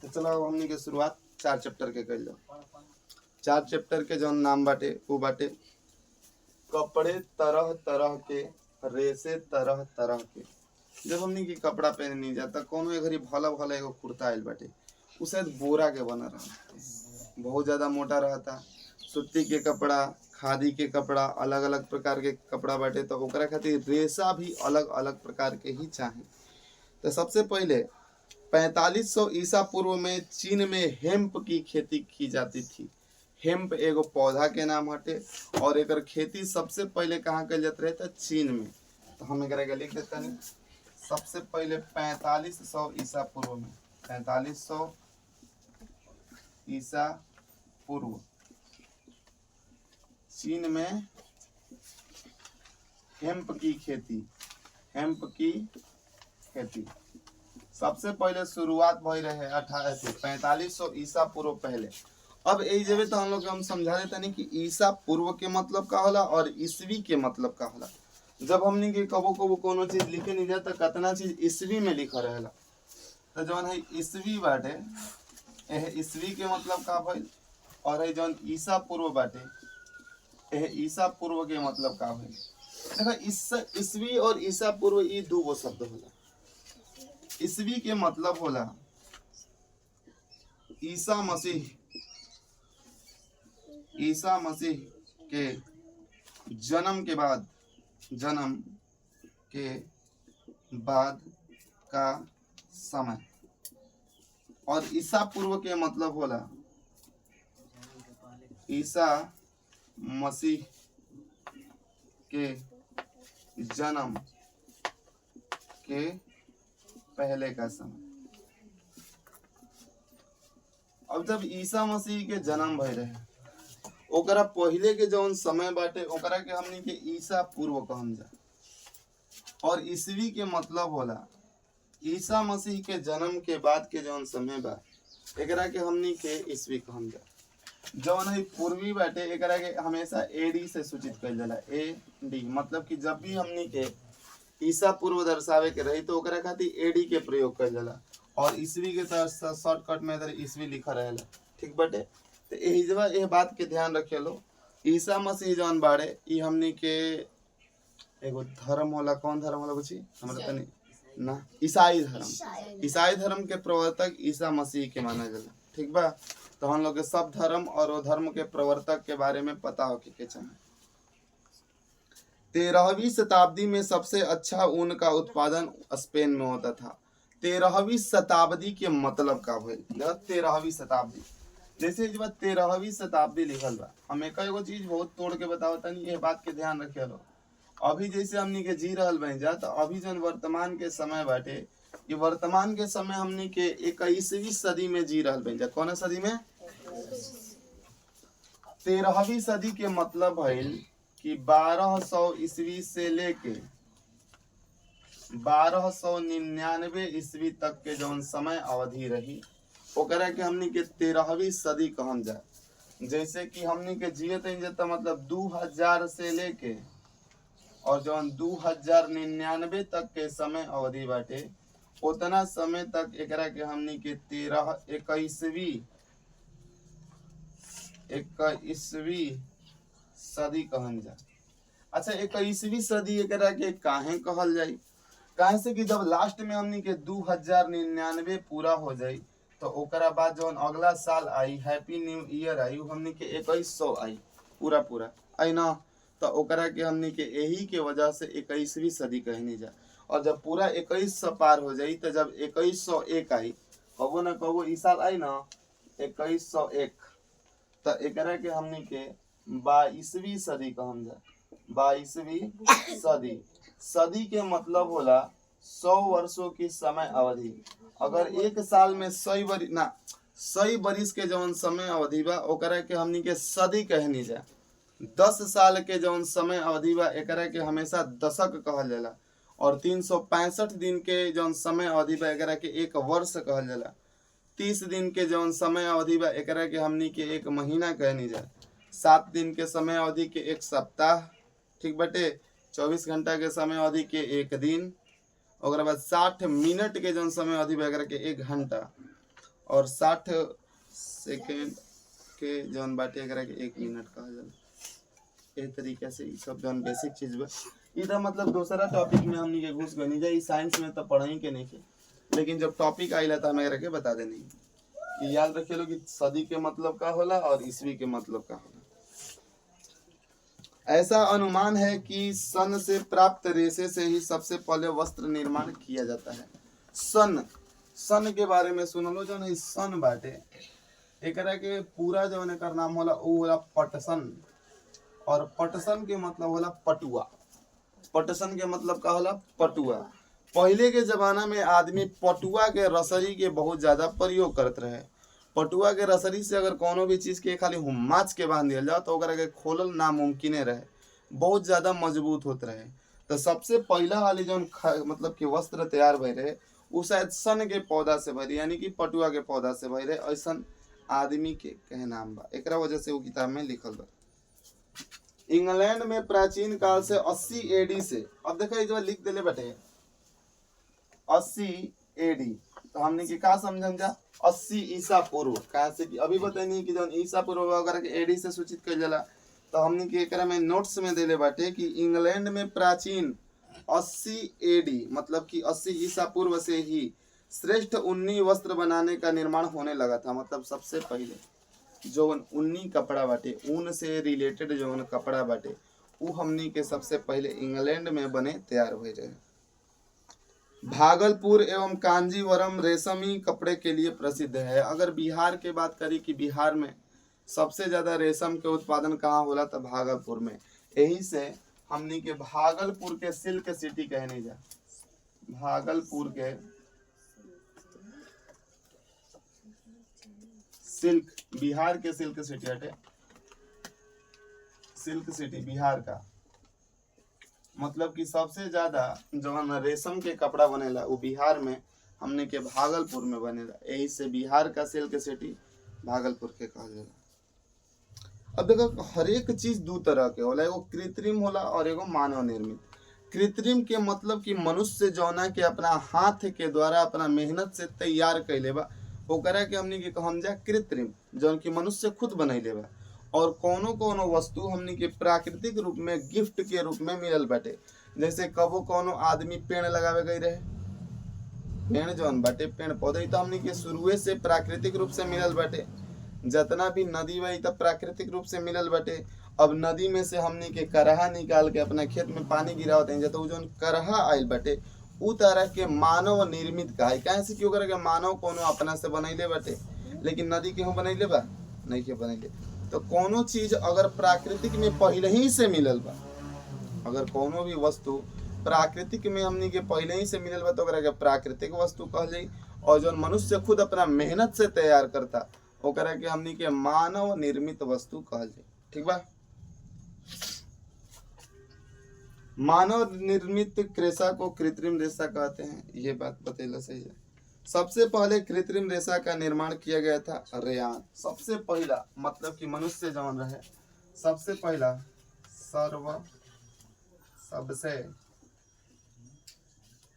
तो चलो हमनी के शुरुआत 4 चैप्टर के कर लो। 4 चैप्टर के जौन नाम बाटे वो बाटे कपड़े तरह तरह के, रेसे तरह तरह के। जब हमनी के कपड़ा पहने नहीं जाता कोनो घड़ी भला भला एगो कुर्ता आयल बाटे, उ शायद बोरा के बना रहता, बहुत ज्यादा मोटा रहता। सूती के कपड़ा, खादी के कपड़ा, अलग अलग प्रकार के कपड़ा बाटे, तो ओकरा खातिर रेशा भी अलग अलग प्रकार के ही चाहे। तो सबसे पहले 4500 ईसा पूर्व में चीन में हेम्प की खेती की जाती थी। हेम्प एगो पौधा के नाम हटे और एकर खेती सबसे पहले कहाँ कल जात रहे था? चीन में। तो हम एकरा के लिख देता नहीं। सबसे पहले 4500 ईसा पूर्व में, 4500 ईसा पूर्व चीन में हेम्प की खेती, हेम्प की खेती सबसे पहले शुरुआत भई रहे 4500 ईसा पूर्व पहले। अब यही जगह तो हम लोग हम समझा देते नहीं कि ईसा पूर्व के मतलब का होला और ईस्वी के मतलब का होला। जब हमने के कबो कबो कोनो चीज लिखे नहीं जाता कितना चीज ईस्वी में लिखा रहेला, तो जौन है ईस्वी बाटे एह ईस्वी के मतलब का भइल, और है जौन ईसा पूर्व बाटे एह ईसा पूर्व के मतलब का भइल। देखा ईस्वी और ईसा पूर्व ये दो गो शब्द होला। ईस्वी के मतलब होला ईसा मसीह, ईसा मसीह के जन्म के बाद, जन्म के बाद का समय। और ईसा पूर्व के मतलब होला ईसा मसीह के जन्म के पहले का समय। अब जब ईसा मसीह के जन्म भय रहे ओकरा पहले के जौन समय बाटे ओकरा के हमनी के ईसा पूर्व कहम जा। और ईस्वी के मतलब होला ईसा मसीह के जन्म के बाद के जौन समय बा एकरा के हमनी के ईस्वी कहम जा। जौन है पूर्वी बाटे एकरा के हमेशा एडी से सूचित कइल जाला। एडी मतलब कि जब भी हमनी के ईसा पूर्व दर्शावे के रही तो ओकरा खातिर एडी के प्रयोग कइल जाला और ईस्वी के शॉर्टकट में इधर ईस्वी लिखा रहेला। ठीक बाटे। तो यही जब ये बात के ध्यान रखे लो, ईसा मसीह जौन बाड़े ई हमनी के एगो धर्म होला। कौन धर्म होला बुझी? हमरा तनी ना, ईसाई धर्म। ईसाई धर्म के प्रवर्तक ईसा मसीह के माना जाला। ठीक बा। तो हम लोग के सब धर्म और वो धर्म के प्रवर्तक के बारे में पता हो के चाहिए। 13वीं शताब्दी में सबसे अच्छा ऊन का उत्पादन स्पेन में होता था। 13वीं शताब्दी के मतलब का भइल? 13वीं शताब्दी जैसे जब 13वीं शताब्दी लिखल बा, हम एक एगो चीज बहुत तोड़ के बतावता नहीं, ये बात के ध्यान रखे लो। अभी जैसे हमनी के जी रहल बन जा, तो अभी जो वर्तमान के समय बाटे ये वर्तमान के समय हमनी के 21वीं सदी में जी रहल बन जा। कौन सदी में? 13वीं सदी के मतलब भइल कि 1200 ईस्वी से लेके 1299 ईस्वी तक के जौन समय अवधि रही ओकरा के हमनी के 13वीं सदी कहम जा। जैसे कि हमनी के जियत जता मतलब 2000 से लेके और जौन 2099 तक के समय अवधि बाटे उतना समय तक एकरा के हमनी के 21वीं सदी कहल जा। अच्छा 21वीं सदी एकरा के काहे कहल जाई? काहे से कि जब लास्ट में हमनी के 2099 पूरा हो जाई तो ओकरा बाद जौन अगला साल आई हैप्पी न्यू ईयर आई हमनी के 2100 आई पूरा पूरा आई ना। तो ओकरा के हमनी के यही के वजह से 21वीं सदी कहनी जा। और जब पूरा 2100 पार हो जाई तो जब 2101 आई, कबो ना कबो ई साल आई ना 2101, तो एकरा के हमनी के 22वीं सदी कहम जा। 22वीं सदी। सदी के मतलब होला 100 वर्षों की समय अवधि। अगर एक साल में 100 बरिस के जौन समय अवधि बा ओकरा के हमनी के सदी कहनी जा। 10 साल के जौन समय अवधि बा एकरा के हमेशा दशक कहल जाला। और 365 दिन के जौन समय अवधि बा एकरा के एक वर्ष कहल जाला। 30 दिन के जौन समय अवधि बा एकरा के हमनी के एक महीना कहनी जा। 7 दिन के समय अवधि के एक सप्ताह। ठीक बटे। 24 घंटा के समय अवधि के एक दिन। और बाद 60 मिनट के जौन समय अवधि बा एकरा के एक घंटा। और 60 सेकेंड के जौन बाटे एकरा के 1 मिनट कहल जाला। इस तरीके से ई सब जौन बेसिक चीज बा ई तो मतलब दूसरा टॉपिक में हमनी के घुस गनी जा। ई साइंस में तो पढ़ाई के नहीं के, लेकिन जब टॉपिक आइला तो हम एकरा के बता देनी कि याद रखे लो कि सदी के मतलब का होला और ईस्वी के मतलब का होला। ऐसा अनुमान है कि सन से प्राप्त रेशे से ही सबसे पहले वस्त्र निर्माण किया जाता है। सन के बारे में सुनलो जो नहीं, सन बाटे एकरा के पूरा जो एकर नाम होला उ होला पटसन, और पटसन के मतलब होला पटुआ। पटसन के मतलब का होला पटुआ। पहले के जमाना में आदमी पटुआ के रसरी के बहुत ज्यादा प्रयोग करत रहे। पटुआ के रसरी से अगर कोनो भी चीज के खाली हुम्माच के बांध दिया जाओ तो ओकरा के खोलल नामुमकिन रहे, बहुत ज्यादा मजबूत होत रहे। तो सबसे पहला वाली जो मतलब कि वस्त्र तैयार भई रहे उ शायद सन के पौधा से भई, यानी कि पटुआ के पौधा से भई रहे। ऐसा आदमी के कहे नाम बा, एकरा वजह से वो किताब में लिखल बा। इंग्लैंड में प्राचीन काल से 80 एडी से, अब देखो ये जो लिख देले बटे 80 एडी, तो हमने की का समझन जा 80 ईसा पूर्व, कहा से कि अभी बताइए कि जब ईसा पूर्व अगर के एडी से सूचित कर जाला तो हमने के एकरा में नोट्स में देले बाटे कि इंग्लैंड में प्राचीन 80 एडी मतलब कि 80 ईसा पूर्व से ही श्रेष्ठ ऊनी वस्त्र बनाने का निर्माण होने लगा था। मतलब सबसे पहले जो ऊनी कपड़ा बाटे, ऊन से रिलेटेड जो कपड़ा बाटे वो हमनी के सबसे पहले इंग्लैंड में बने तैयार हुए रहे। भागलपुर एवं कांजीवरम रेशमी कपड़े के लिए प्रसिद्ध है। अगर बिहार के बात करी कि बिहार में सबसे ज्यादा रेशम के उत्पादन कहाँ होला तो भागलपुर में। यही से हमनी के भागलपुर के सिल्क सिटी कहने जा, भागलपुर के सिल्क, बिहार के सिल्क सिटी हटे, सिल्क सिटी बिहार का मतलब कि सबसे ज्यादा जो रेशम के कपड़ा बनेला वो बिहार में हमने के भागलपुर में बनेला। यही से बिहार का सिल्क सिटी भागलपुर के कहल जाला। अब देखो हर एक चीज दो तरह के होला, एगो कृत्रिम होला और एगो मानव निर्मित। कृत्रिम के मतलब कि मनुष्य जौना के अपना हाथ के द्वारा अपना मेहनत से तैयार कैले बा ओकरा के हमनी के कहम जा कृत्रिम, जौन की मनुष्य खुद बनैले बा। और कोनो कोनो वस्तु हमनी के प्राकृतिक रूप में गिफ्ट के रूप में मिलल बाटे। जैसे कबो कोनो आदमी पेड़ लगावे गई रहे, पेड़ जौन बाटे पेड़ पौधे तो हमनी के शुरुए से प्राकृतिक रूप से मिलल बाटे। जितना भी नदी बा तब प्राकृतिक रूप से मिलल बाटे। अब नदी में से हमनी के करहा निकाल के अपना खेत में पानी गिरावत हैं, तो जो करहा आयल बाटे उ तरह के मानव निर्मित का है। काहे से कि ओकरा के मानव कोनो अपना से बनैले बाटे, लेकिन नदी केहू बनैले बा नहीं के बनैले। तो कोनो चीज अगर प्राकृतिक में पहले ही से मिलल बा, अगर कोनो भी वस्तु प्राकृतिक में हमनी के पहले ही से मिलल बा तो ओकरा के प्राकृतिक वस्तु कहल जाई। और जो मनुष्य खुद अपना मेहनत से तैयार करता ओकरा के हमनी के मानव निर्मित वस्तु कहल जाई। ठीक बा। मानव निर्मित रेशा को कृत्रिम रेशा कहते हैं, ये बात बतेला सही है। सबसे पहले कृत्रिम रेशा का निर्माण किया गया था रेयान। सबसे पहला मतलब कि मनुष्य जौन रहे सबसे पहला सबसे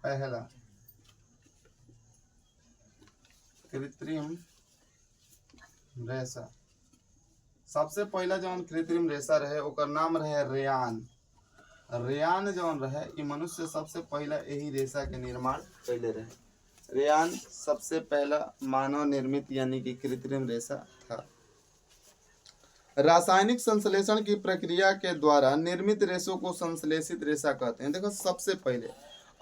पहला कृत्रिम रेशा, सबसे पहला जौन कृत्रिम रेशा रहे ओकर नाम रहे रेयान। रेयान जौन रहे ये मनुष्य सबसे पहला यही रेशा के निर्माण कैले रहे। रेयान सबसे पहला मानव निर्मित यानी कि कृत्रिम रेशा था। रासायनिक संश्लेषण की प्रक्रिया के द्वारा निर्मित रेशों को संश्लेषित रेशा कहते हैं। देखो सबसे पहले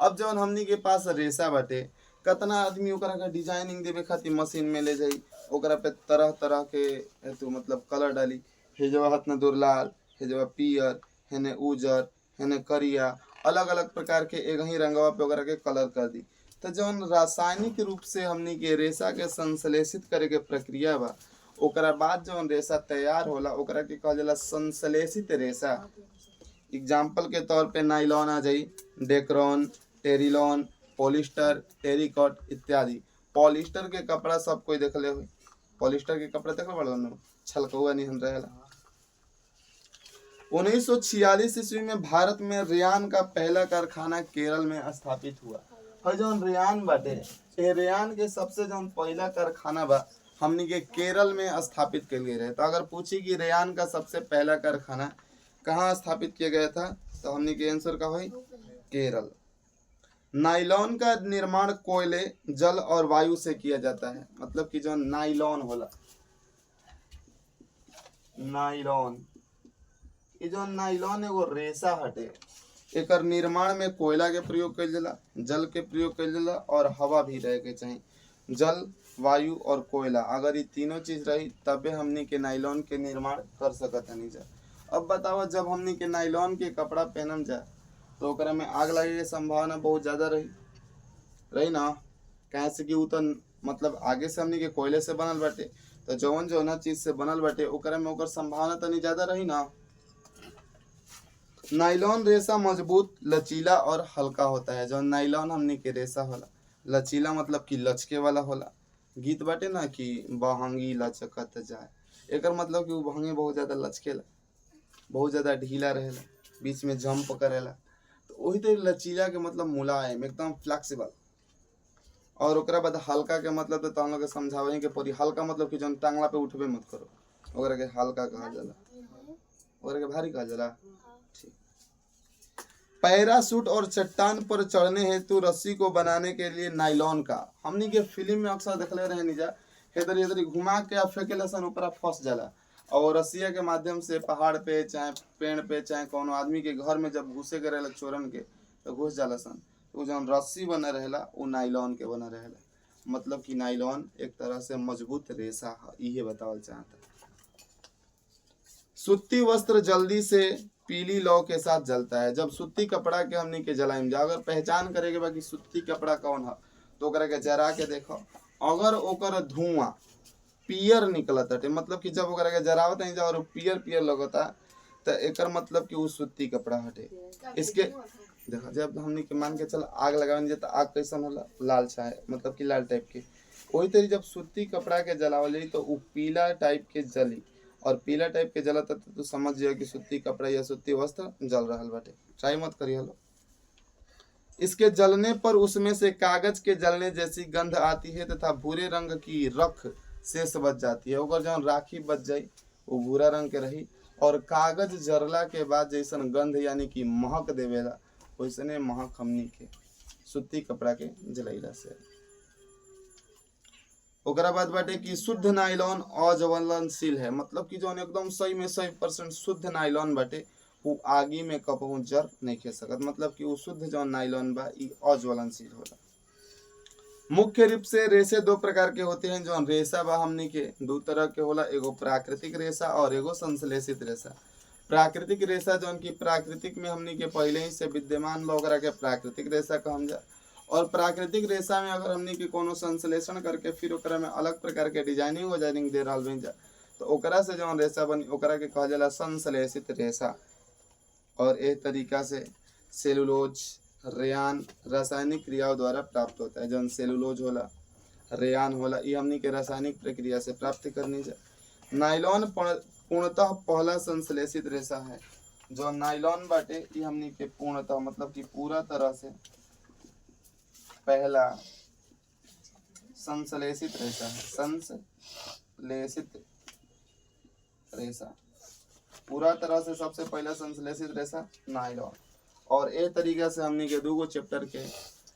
अब जौन हमनी के पास रेशा बाटे, कितना आदमी ओकरा का डिजाइनिंग देवे खातिर मशीन में ले जाई, ओकरा पे तरह तरह के तो मतलब कलर डाली, हेजवा हाथ में दूर लाल, हेजवा पियर, हेने उजर, हेने करिया, अलग अलग प्रकार के एक ही रंगवा पे ओकरा के कलर कर दी। तो जौन रासायनिक रूप से हमनी के रेशा के संश्लेषित करे के प्रक्रिया बा ओकरा बाद जौन रेशा तैयार होला ओकरा के कहल जाला संश्लेषित रेशा। एग्जाम्पल के तौर पे नाइलॉन आ जाई, डेक्रॉन, टेरिलॉन, पॉलिस्टर, टेरिकॉट इत्यादि। पॉलिस्टर के कपड़ा सब कोई देखले हुई, पॉलिस्टर के कपड़ा देखल बड़ा छलकौआ नहीं रहेला। 1946 ईस्वी में भारत में रेयान का पहला कारखाना केरल में स्थापित हुआ। है जौन रेयान बाटे, ये रेयान के सबसे जौन पहला कारखाना बा हमनी के केरल में स्थापित किया गया रहे। तो अगर पूछी कि रेयान का सबसे पहला कारखाना कहाँ स्थापित किया गया था, तो हमनी के आंसर का होई केरल। नाइलॉन का निर्माण कोयले, जल और वायु से किया जाता है। मतलब कि जो नाइलॉन होला, नाइलॉन, ये जो नाइलॉन एगो रेशा हटे, एकर निर्माण में कोयला के प्रयोग कइल जाला, जल के प्रयोग कइल जाला और हवा भी रहे के चाहिए। जल, वायु और कोयला, अगर ये तीनों चीज रही तबे हमनी के नाइलॉन के निर्माण कर सकत हनी जा। अब बताओ, जब हमनी के नाइलॉन के कपड़ा पहनम जा तो ओकरा में आग लगे के संभावना बहुत ज्यादा रही ना, कहे से कि उ तो मतलब आगे से हमनी के कोयले से बनल बाटे, तो जौन जौना चीज से बनल बाटे ओकरा में ओकर संभावना तनी ज्यादा रही ना। नाइलॉन रेशा मजबूत, लचीला और हल्का होता है। जो नाइलॉन हमनी के रेशा होला, लचीला मतलब कि लचके वाला होला। गीत बाटे ना कि बहंगी लचकत जाए, एकर मतलब कि उ बहंगी बहुत ज्यादा लचकेला, बहुत ज्यादा ढीला रहेला, बीच में जंप करेला। तो वही तो लचीला के मतलब मुलायम, एकदम फ्लेक्सिबल। और ओकरा बाद हल्का के मतलब तो हम लोग के समझावे के पड़ी। हल्का मतलब कि जौन टांगला पे उठबे मत करो, ओकरा के हल्का कहा जाला, ओकरा के भारी कहा जाला। ठीक। पैराशूट और चट्टान पर चढ़ने हेतु रस्सी को बनाने के लिए नाइलॉन का, हमनी के फिल्म में अक्सर देखले रहे निजा, इधर इधर घुमा के फेंकेला सन, ऊपर फंस जाला। और रस्सिया के माध्यम से पहाड़ पे चाहे पेड़ पे चाहे कोनो आदमी के घर में जब घुसे करेला चोरन के, तो घुस जाला सन। तो जौन रस्सी बना रहेला वो नाइलॉन के बना रहेला। मतलब कि नाइलॉन एक तरह से मजबूत रेशा है, इहे बतावल चाहता। सूती वस्त्र जल्दी से पीली लौ के साथ जलता है। जब सूती कपड़ा के हमनी के जलाइम जा, अगर पहचान करे के बा कि सूती कपड़ा कौन है, तो ओकरा के जरा के देखो, अगर ओकर धुआं पियर निकलत है, मतलब कि जब ओकरा के जरावत नहीं जा और पियर पियर लगता, तो एकर मतलब कि वो सूती कपड़ा हटे। इसके देखो, जब हमनी के मान के चल आग लगावन जाए तो आग कैसन होला, लाल छाए, मतलब कि लाल टाइप के। वही तरी जब सूती कपड़ा के जलावल जाई तो वो पीला टाइप के जली, और पीला टाइप के जलता तो समझ जाइए कि सूती कपड़ा या सूती वस्त्र जल रहा बाटे। ट्राई मत करिए लो। इसके जलने पर उसमें से कागज के जलने जैसी गंध आती है तथा भूरे रंग की रख शेष बच जाती है। अगर जहाँ राखी बच जाई वो भूरा रंग के रही, और कागज जरला के बाद जैसन गंध यानी कि महक देवेला, वैसने महक हमनी के सूती कपड़ा के जलैला से। ओकरा बाद बाटे कि शुद्ध नाइलॉन अज्वलनशील है। मतलब कि जो एकदम सही में 100% शुद्ध नाइलॉन बाटे वो आगी में कबहू जर नहीं खे सकत। मतलब कि वो शुद्ध जो नाइलॉन बा ई अज्वलनशील होला। मुख्य रूप से रेशे दो प्रकार के होते हैं। जो रेशा बा हमनी के दो तरह के होला, एगो प्राकृतिक रेशा और एगो संश्लेषित रेशा। प्राकृतिक रेशा जो की प्राकृतिक में हमनी के पहले ही से विद्यमान बा, ओकरा के प्राकृतिक रेशा कहल जा। और प्राकृतिक रेशा में अगर हमनी के कोनो संश्लेषण करके फिर ओकरा में अलग प्रकार के डिजाइनिंग वजाइनिंग दे रहल बन जा, तो ओकरा से जो रेशा बनी ओकरा के कहल जाला संश्लेषित रेशा। और एक तरीका से सेलुलोज, रेयान रासायनिक क्रियाओं द्वारा प्राप्त होता है। जो सेलुलोज होला, रेयान होला, ये हमनी के रासायनिक प्रक्रिया से प्राप्त करनी जा। नाइलॉन पूर्णतः पहला संश्लेषित रेशा है। जो नाइलॉन बाटे ये हमनी के पूर्णतः मतलब कि पूरा तरह से पहला संश्लेषित रेशा है। संश्लेषित रेशा पूरा तरह से सबसे पहला संश्लेषित रेशा नाइलॉन। और ए तरीका से हमनी के दूगो चैप्टर के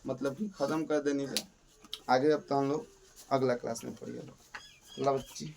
मतलब कि खत्म कर देनी है। आगे अब तो हम लोग अगला क्लास में पढ़िए। बच्ची।